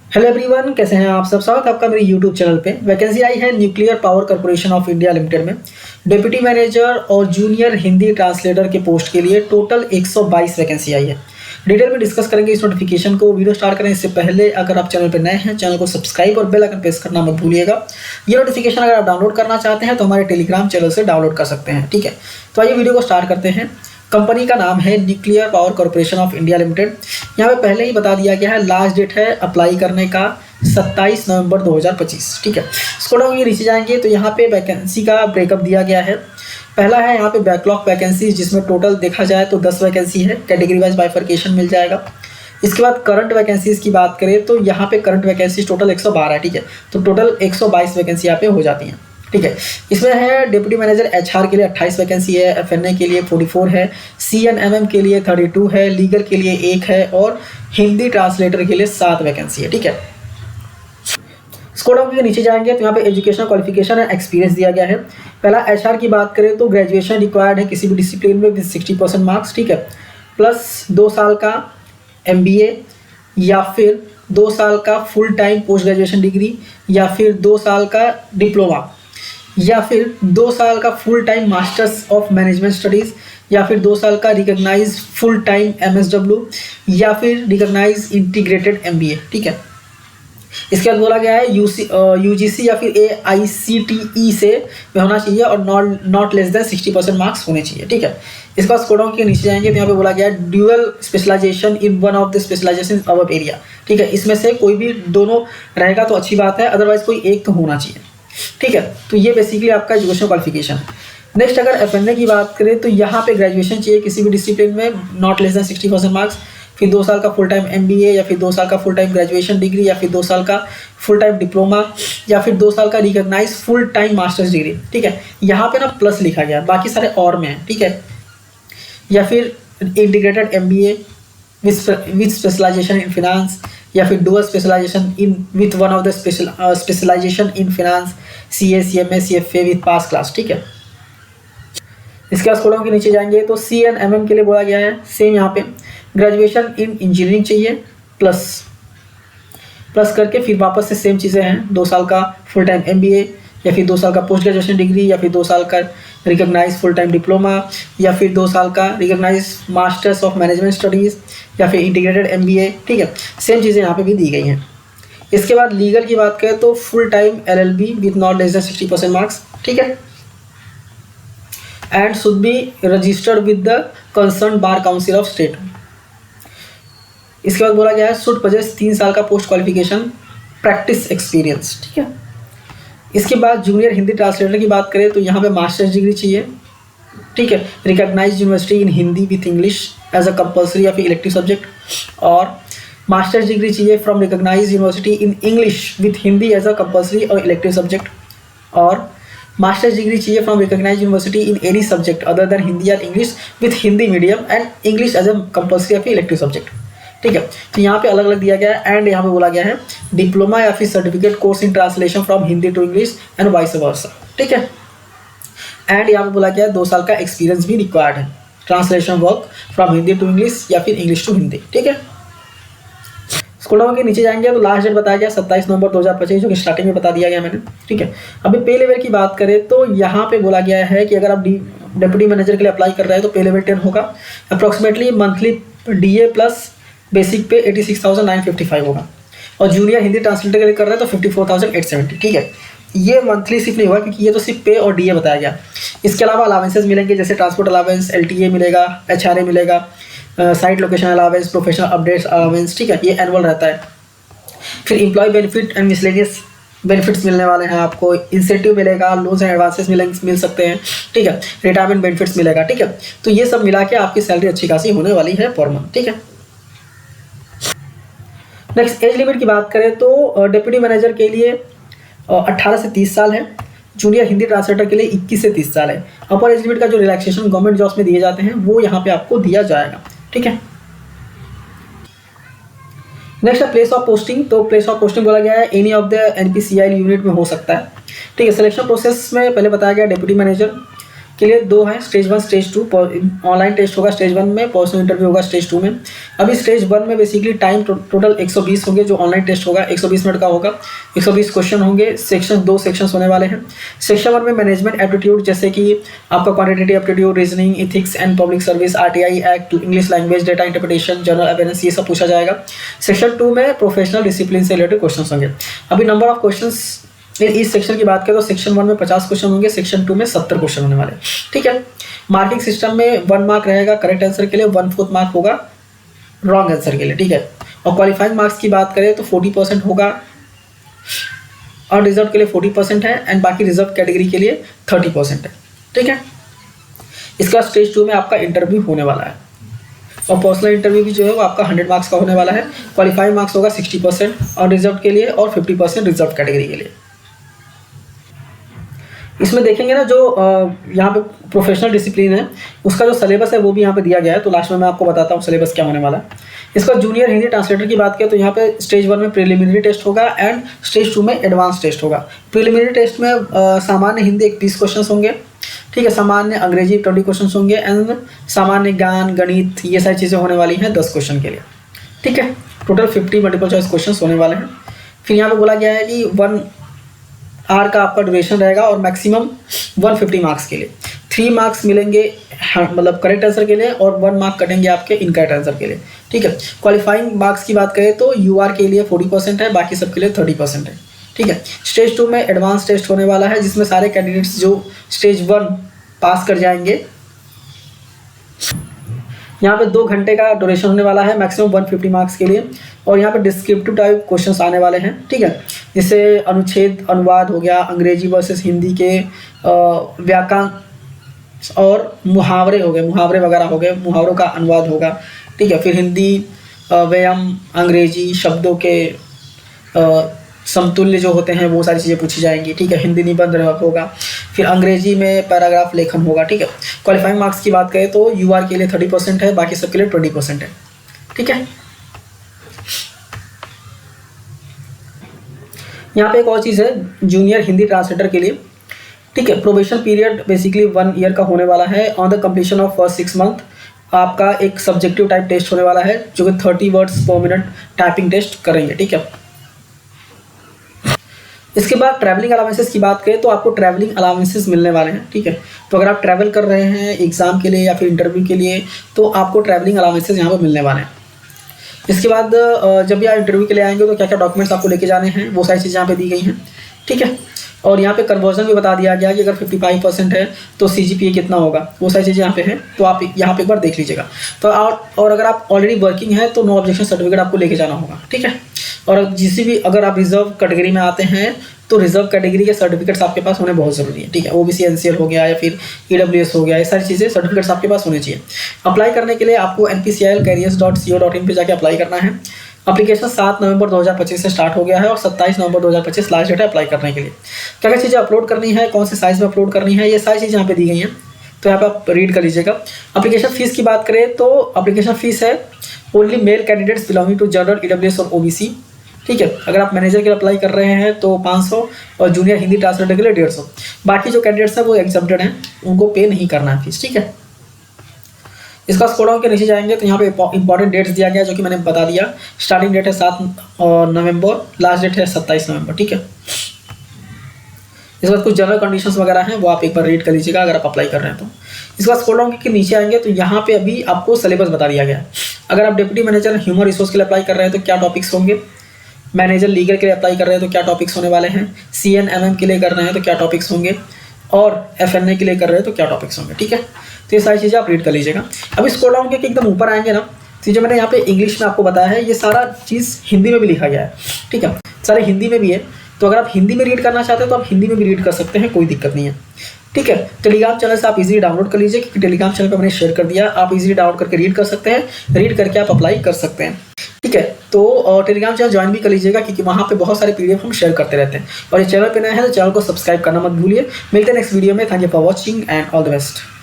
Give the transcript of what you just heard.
Hello everyone, कैसे हैं आप सब। स्वागत है आपका मेरे यूट्यूब चैनल पे। वैकेंसी आई है nuclear power corporation of India limited में डिप्टी मैनेजर और जूनियर हिंदी ट्रांसलेटर के पोस्ट के लिए टोटल 122 वैकेंसी आई है। डिटेल में डिस्कस करेंगे इस नोटिफिकेशन को। वीडियो स्टार्ट करें इससे पहले अगर आप चैनल पर नए हैं, चैनल को सब्सक्राइब और बेल आइकन प्रेस करना मत भूलिएगा। ये नोटिफिकेशन अगर आप डाउनलोड करना चाहते हैं तो हमारे टेलीग्राम चैनल से डाउनलोड कर सकते हैं। ठीक है, तो आइए वीडियो को स्टार्ट करते हैं। कंपनी का नाम है nuclear power corporation of India limited. यहाँ पे पहले ही बता दिया गया है, लास्ट डेट है अप्लाई करने का 27 नवंबर 2025। ठीक है, स्क्रॉल डाउन नीचे जाएंगे तो यहाँ पे वैकेंसी का ब्रेकअप दिया गया है। पहला है यहाँ पे बैकलॉग वैकेंसी, जिसमें टोटल देखा जाए तो 10 वैकेंसी है। कैटेगरी वाइज बाइफर्केशन मिल जाएगा। इसके बाद करंट वैकेंसीज की बात करें तो यहाँ पे करंट वैकेंसीज टोटल 112 है। ठीक है, तो टोटल 122 वैकेंसी यहाँ पे हो जाती हैं। ठीक है, इसमें है डिप्टी मैनेजर एचआर के लिए 28 वैकेंसी है, एफएनए के लिए 44 है, सीएनएमएम के लिए 32 है, लीगल के लिए 1 है और हिंदी ट्रांसलेटर के लिए 7 वैकेंसी है। ठीक है, स्कोर डाउन के नीचे जाएंगे तो यहाँ पे एजुकेशनल क्वालिफिकेशन है, एक्सपीरियंस दिया गया है। पहला एचआर की बात करें तो ग्रेजुएशन रिक्वायर्ड है किसी भी डिसिप्लिन में विद 60% मार्क्स। ठीक है, प्लस 2 साल का एमबीए या फिर 2 साल का full time post graduation degree या फिर 2 साल का डिप्लोमा या फिर 2 साल का full time masters of management studies या फिर 2 साल का रिकॉग्नाइज फुल टाइम एमएसडब्ल्यू या फिर रिकॉग्नाइज इंटीग्रेटेड एमबीए। ठीक है, इसके बाद बोला गया है यूजीसी या फिर एआईसीटीई से होना चाहिए और नॉट लेस देन 60% मार्क्स होने चाहिए। ठीक है, इसके बाद स्कोर डाउन के नीचे जाएंगे तो यहाँ पे बोला गया है dual specialization in one of the specialization above area. ठीक है, इसमें से कोई भी दोनों रहेगा तो अच्छी बात है, अदरवाइज कोई एक तो होना चाहिए। ठीक है, तो ये बेसिकली आपका एजुकेशन क्वालिफिकेशन है। नेक्स्ट अगर एफएनए की बात करें तो यहाँ पे ग्रेजुएशन चाहिए किसी भी डिसिप्लिन में, नॉट लेस देन 60% मार्क्स, फिर 2 साल का फुल टाइम एमबीए या फिर 2 साल का फुल टाइम ग्रेजुएशन डिग्री या फिर 2 साल का फुल टाइम डिप्लोमा या फिर 2 साल का recognize full time master's degree. ठीक है, यहाँ पे ना प्लस लिखा गया, बाकी सारे और में है। ठीक है, या फिर integrated MBA with specialization in finance या फिर dual specialization in with one of the specialization in finance, CA, CMA, CFA with pass class. ठीक है, इसके बाद स्कोर के नीचे जाएंगे तो सीएनएमएम के लिए बोला गया है सेम यहाँ पे ग्रेजुएशन इन इंजीनियरिंग चाहिए प्लस करके फिर वापस से सेम चीज़ें हैं, 2 साल का फुल टाइम एमबीए या फिर 2 साल का पोस्ट ग्रेजुएशन डिग्री या फिर 2 साल का रिकॉग्नाइज फुल टाइम डिप्लोमा या फिर 2 साल का recognize master's of management studies या फिर इंटीग्रेटेड एमबीए। ठीक है, सेम चीज़ें यहाँ पे भी दी गई हैं। इसके बाद लीगल की बात करें तो full time LLB with not less than 60% marks. ठीक है, and should be registered with the concern bar council of state. इसके बाद बोला गया है शुड पजेस 3 साल का पोस्ट क्वालिफिकेशन प्रैक्टिस एक्सपीरियंस। ठीक है, इसके बाद जूनियर हिंदी ट्रांसलेटर की बात करें तो यहाँ पे मास्टर्स डिग्री चाहिए। ठीक है, recognised university in Hindi with English as a compulsory या फिर इलेक्टिव सब्जेक्ट, और मास्टर्स डिग्री चाहिए from recognised university in English with Hindi as a compulsory और इलेक्टिव सब्जेक्ट, और मास्टर्स डिग्री चाहिए from recognised university in any subject other than Hindi और English with Hindi medium and English as a compulsory या फिर elective subject. ठीक है, तो यहाँ पे अलग अलग दिया गया है। एंड यहाँ पे बोला गया है डिप्लोमा या फिर certificate course in translation from Hindi to English and vice versa. ठीक है, एंड यहाँ पे बोला गया है 2 साल का एक्सपीरियंस भी रिक्वायर्ड है, translation work from Hindi to English या फिर इंग्लिश टू हिंदी। ठीक है, स्कूल डाउन के नीचे जाएंगे तो लास्ट डेट बताया गया 27 नवंबर 2025, जो कि स्टार्टिंग में बता दिया गया मैंने। ठीक है, अभी पे लेवल की बात करें तो यहाँ पे बोला गया है कि अगर आप डिप्टी मैनेजर के लिए अप्लाई कर रहे हैं तो पे लेवल 10 होगा। Approximately monthly DA plus basic पे 86,955 होगा, और जूनियर हिंदी ट्रांसलेटर के लिए कर रहे हैं तो 54,870। ठीक है, ये मंथली सिर्फ नहीं होगा क्योंकि ये तो सिर्फ पे और डीए बताया गया। इसके अलावा अलावेंसेज मिलेंगे, जैसे ट्रांसपोर्ट अलावेंस, एलटीए मिलेगा, एचआरए मिलेगा, site location allowance, professional updates allowance. ठीक है, ये एनुअल रहता है। फिर employ benefit and miscellaneous benefits मिलने वाले हैं आपको, इंसेंटिव मिलेगा, लोन्स एंड एडवांसेस मिल सकते हैं। ठीक है, रिटायरमेंट बेनिफिट्स मिलेगा। ठीक है, तो ये सब मिला के आपकी सैलरी अच्छी खासी होने वाली है पर मंथ। ठीक है, नेक्स्ट एज लिमिट की बात करें तो डिप्टी मैनेजर के लिए 18 से 30 साल है, जूनियर हिंदी ट्रांसलेटर के लिए 21 से 30 साल है। अपर एज लिमिट का जो रिलैक्सेशन गवर्नमेंट जॉब्स में दिए जाते हैं वो यहाँ पे आपको दिया जाएगा। ठीक है, नेक्स्ट है प्लेस ऑफ पोस्टिंग। तो प्लेस ऑफ पोस्टिंग बोला गया है any of the NPCI unit में हो सकता है। ठीक है, सिलेक्शन प्रोसेस में पहले बताया गया डिप्टी मैनेजर के लिए 2 है, स्टेज 1 स्टेज 2। ऑनलाइन टेस्ट होगा स्टेज 1 में, पर्सनल इंटरव्यू होगा स्टेज 2 में। अभी स्टेज 1 में बेसिकली टाइम टोटल 120 होंगे, जो ऑनलाइन टेस्ट होगा 120 मिनट का होगा, 120 क्वेश्चन होंगे। सेक्शन 2 सेक्शंस होने वाले हैं। सेक्शन 1 में मैनेजमेंट एप्टीट्यूड, जैसे कि आपका quantitative aptitude, reasoning, ethics and public service, RTI act, English language, data interpretation, general awareness, ये सब पूछा जाएगा। सेक्शन 2 में प्रोफेशनल डिसिप्लिन से रिलेटेड क्वेश्चन होंगे। अभी नंबर ऑफ क्वेश्चन इस सेक्शन की बात करें तो सेक्शन 1 में 50 क्वेश्चन होंगे, सेक्शन 2 में 70 क्वेश्चन होने वाले। ठीक है, मार्किंग सिस्टम में 1 मार्क रहेगा करेक्ट आंसर के लिए, 1/4 मार्क होगा रॉन्ग आंसर के लिए। ठीक है, और क्वालिफाइंग मार्क्स की बात करें तो 40% होगा, और रिजर्व के लिए 40% है, एंड बाकी रिजर्व कैटेगरी के लिए 30% है। ठीक है, इसका स्टेज 2 में आपका इंटरव्यू होने वाला है, और पर्सनल इंटरव्यू भी जो है वो आपका 100 मार्क्स का होने वाला है। क्वालिफाइंग मार्क्स होगा 60% और रिजर्व के लिए, और 50% रिजर्व कैटेगरी के लिए। इसमें देखेंगे ना जो यहाँ पे प्रोफेशनल डिसिप्लिन है उसका जो सिलेबस है वो भी यहाँ पे दिया गया है, तो लास्ट में मैं आपको बताता हूँ सिलेबस क्या होने वाला है। इसका जूनियर हिंदी ट्रांसलेटर की बात करें तो यहाँ पे स्टेज 1 में प्रिलिमिनरी टेस्ट होगा एंड स्टेज 2 में एडवांस टेस्ट होगा। प्रिलिमिनरी टेस्ट में सामान्य हिंदी 20 क्वेश्चन होंगे। ठीक है, सामान्य अंग्रेजी 20 क्वेश्चन होंगे, एंड सामान्य ज्ञान, गणित, ये सारी चीज़ें होने वाली हैं 10 क्वेश्चन के लिए। ठीक है, टोटल 50 मल्टीपल चॉइस क्वेश्चन होने वाले हैं। फिर यहाँ पे बोला गया है कि 1 आवर का आपका ड्यूरेशन रहेगा और मैक्सिमम 150 मार्क्स के लिए। 3 मार्क्स मिलेंगे मतलब करेक्ट आंसर के लिए, और 1 मार्क कटेंगे आपके इनकरेक्ट आंसर के लिए। ठीक है, क्वालिफाइंग मार्क्स की बात करें तो यूआर के लिए 40% है, बाकी सब के लिए 30% है। ठीक है, स्टेज 2 में एडवांस टेस्ट होने वाला है, जिसमें सारे कैंडिडेट्स जो स्टेज 1 पास कर जाएंगे, यहाँ पे 2 घंटे का ड्यूरेशन होने वाला है, मैक्सिमम 150 मार्क्स के लिए, और यहाँ पे डिस्क्रिप्टिव टाइप क्वेश्चंस आने वाले हैं। ठीक है, जैसे अनुच्छेद अनुवाद हो गया, अंग्रेजी वर्सेस हिंदी के व्याकरण और मुहावरे हो गए, मुहावरे वगैरह हो गए, मुहावरों का अनुवाद होगा। ठीक है, फिर हिंदी व्यायाम, अंग्रेजी शब्दों के समतुल्य जो होते हैं वो सारी चीज़ें पूछी जाएंगी। ठीक है, हिंदी निबंध होगा, फिर अंग्रेजी में पैराग्राफ लेखन होगा। ठीक है, क्वालिफाइंग मार्क्स की बात करें तो यूआर के लिए 30% है, बाकी सब के लिए 20% है। ठीक है, यहाँ पे एक और चीज़ है जूनियर हिंदी ट्रांसलेटर के लिए। ठीक है, प्रोबेशन पीरियड बेसिकली 1 ईयर का होने वाला है। On the completion of first 6 month आपका एक सब्जेक्टिव टाइप टेस्ट होने वाला है, जो कि 30 वर्ड्स पर मिनट टाइपिंग टेस्ट करेंगे। ठीक है, इसके बाद ट्रैवलिंग अलाउंसेस की बात करें तो आपको ट्रैवलिंग अलाउंसेस मिलने वाले हैं। ठीक है, तो अगर आप ट्रैवल कर रहे हैं एग्ज़ाम के लिए या फिर इंटरव्यू के लिए तो आपको ट्रैवलिंग अलाउंसेस यहाँ पर मिलने वाले हैं। इसके बाद जब भी आप इंटरव्यू के लिए आएंगे तो क्या क्या डॉक्यूमेंट्स आपको लेके जाने हैं वो सारी चीज़ें यहाँ पे दी गई हैं। ठीक है, और यहाँ पे कन्वर्जन भी बता दिया गया कि अगर 55% है तो CGPA कितना होगा, वो सारी चीज़ें यहाँ पे हैं, तो आप यहाँ पे एक बार देख लीजिएगा। तो और अगर आप ऑलरेडी वर्किंग है तो नो ऑब्जेक्शन सर्टिफिकेट आपको लेके जाना होगा। ठीक है, और अगर आप रिजर्व कैटेगरी में आते हैं तो रिजर्व कैटेगरी के सर्टिफिकेट्स आपके पास होने बहुत ज़रूरी है। ठीक है, OBC NCL हो गया या फिर EWS हो गया, ये सारी चीज़ें सर्टिफिकेट्स आपके पास होने चाहिए। अप्लाई करने के लिए आपको npcil-careers.co.in पे जाके अप्लाई करना है। एप्लीकेशन 7 नवंबर 2025 से स्टार्ट हो गया है और 27 नवंबर 2025 लास्ट डेट है अप्लाई करने के लिए। क्या क्या चीज़ें अपलोड करनी है, कौन से साइज़ में अपलोड करनी है, ये सारी चीज़ें यहाँ पे दी गई हैं, तो यहाँ पे आप रीड कर लीजिएगा। एप्लीकेशन फ़ीस की बात करें तो एप्लीकेशन फ़ीस है only male candidates belonging to general, EWS और OBC। ठीक है, अगर आप मैनेजर के लिए अप्लाई कर रहे हैं तो 500 और जूनियर हिंदी ट्रांसलेटर के लिए 150। बाकी जो कैंडिडेट्स हैं वो एग्जम्प्टेड हैं, उनको पे नहीं करना है फीस। ठीक है, इसका स्क्रॉल डाउन के नीचे जाएंगे तो यहाँ पे इंपॉर्टेंट डेट्स दिया गया जो कि मैंने बता दिया। स्टार्टिंग डेट है 7 नवंबर, लास्ट डेट है 27 नवंबर। ठीक है, इसके बाद कुछ जनरल कंडीशंस वगैरह हैं वो आप एक बार रीड कर लीजिएगा अगर आप अप्लाई कर रहे हैं तो। इसके बाद स्क्रॉल डाउन के नीचे आएंगे तो यहाँ पे अभी आपको सिलेबस बता दिया गया है। अगर आप डिप्टी मैनेजर ह्यूमन रिसोर्स के लिए अप्लाई कर रहे हैं तो क्या टॉपिक्स होंगे, मैनेजर लीगल के लिए अप्लाई कर रहे हैं तो क्या टॉपिक्स होने वाले हैं, CNMM के लिए कर रहे हैं तो क्या टॉपिक्स होंगे, और FNA के लिए कर रहे हैं तो क्या टॉपिक्स होंगे। ठीक है, तो ये सारी चीज़ें आप रीड कर लीजिएगा। अभी स्क्रॉल डाउन के एकदम ऊपर आएंगे ना, तो जो मैंने यहाँ पे इंग्लिश में आपको बताया है ये सारा चीज़ हिंदी में भी लिखा गया है। ठीक है, सारे हिंदी में भी है, तो अगर आप हिंदी में रीड करना चाहते हैं तो आप हिंदी में भी रीड कर सकते हैं, कोई दिक्कत नहीं है। ठीक है, टेलीग्राम चैनल से आप इजीली डाउनलोड कर लीजिए, क्योंकि टेलीग्राम चैनल पर मैंने शेयर कर दिया, आप इजीली डाउनलोड करके रीड कर सकते हैं, रीड करके आप अप्लाई कर सकते हैं। ठीक है, तो टेलीग्राम चैनल ज्वाइन भी कर लीजिएगा, क्योंकि वहाँ पे बहुत सारे PDF हम शेयर करते रहते हैं। और ये चैनल पे नया है तो चैनल को सब्सक्राइब करना मत भूलिए। मिलते हैं नेक्स्ट वीडियो में। Thank you for watching and all the best.